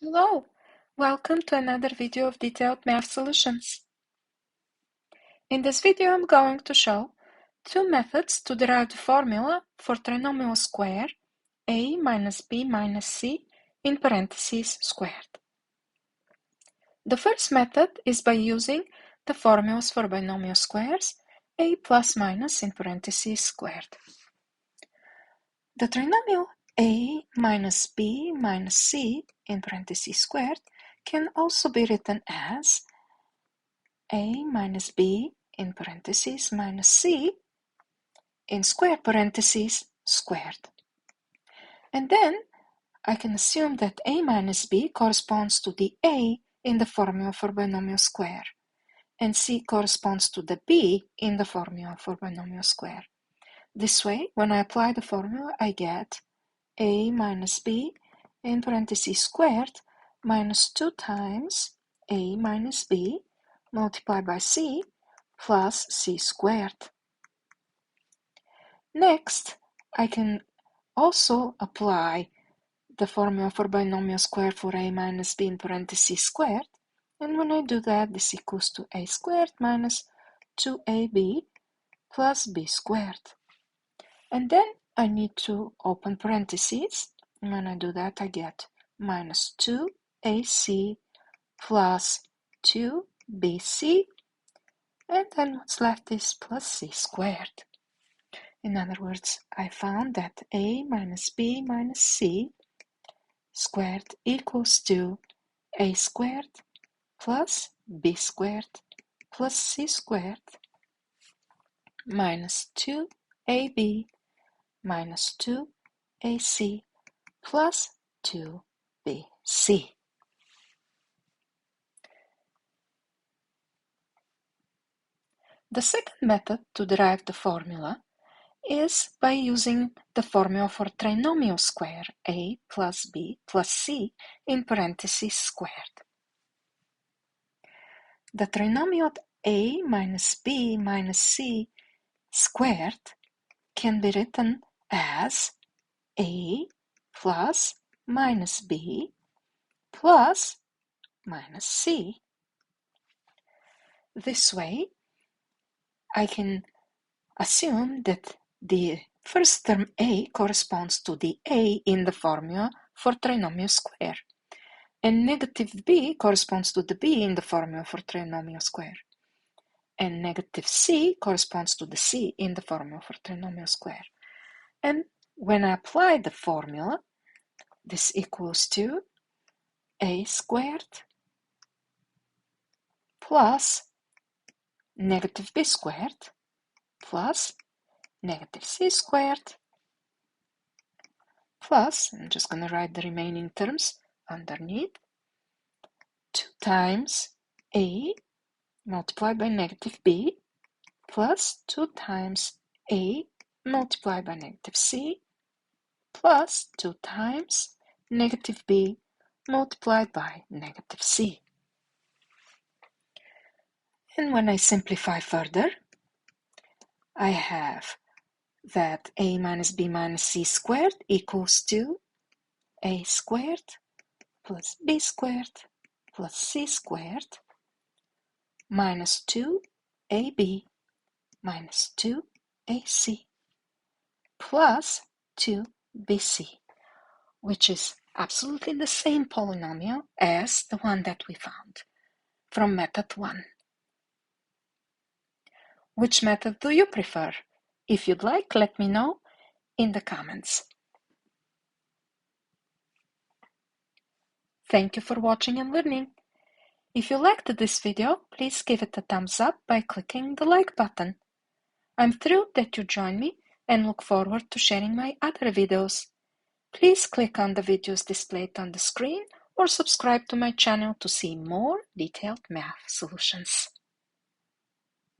Hello, welcome to another video of detailed math solutions. In this video I'm going to show two methods to derive the formula for trinomial square a minus b minus c in parentheses squared. The first method is by using the formulas for binomial squares a plus minus in parentheses squared. The trinomial a minus b minus c in parentheses squared can also be written as a minus b in parentheses minus c in square parentheses squared. And then I can assume that a minus b corresponds to the a in the formula for binomial square, and c corresponds to the b in the formula for binomial square. This way, when I apply the formula, I get a minus b in parentheses squared minus 2 times a minus b multiplied by c plus c squared. Next, I can also apply the formula for binomial square for a minus b in parentheses squared, and when I do that, this equals to a squared minus 2ab plus b squared. And then I need to open parentheses, and when I do that, I get minus 2ac plus 2bc, and then what's left is plus c squared. In other words, I found that a minus b minus c squared equals to a squared plus b squared plus c squared minus 2ab minus 2ac plus 2bc. The second method to derive the formula is by using the formula for trinomial square a plus b plus c in parentheses squared. The trinomial a minus b minus c squared can be written as a plus minus b plus minus c. This way, I can assume that the first term a corresponds to the a in the formula for trinomial square, and negative b corresponds to the b in the formula for trinomial square, and negative c corresponds to the c in the formula for trinomial square. And when I apply the formula, this equals to a squared plus negative b squared plus negative c squared plus, I'm just going to write the remaining terms underneath, 2 times a multiplied by negative b plus 2 times a multiplied by negative c plus 2 times negative b multiplied by negative c. And when I simplify further, I have that a minus b minus c squared equals to a squared plus b squared plus c squared minus 2ab minus 2ac plus 2bc, which is absolutely the same polynomial as the one that we found from method 1. Which method do you prefer? If you'd like, let me know in the comments. Thank you for watching and learning. If you liked this video, please give it a thumbs up by clicking the like button. I'm thrilled that you joined me and look forward to sharing my other videos. Please click on the videos displayed on the screen or subscribe to my channel to see more detailed math solutions.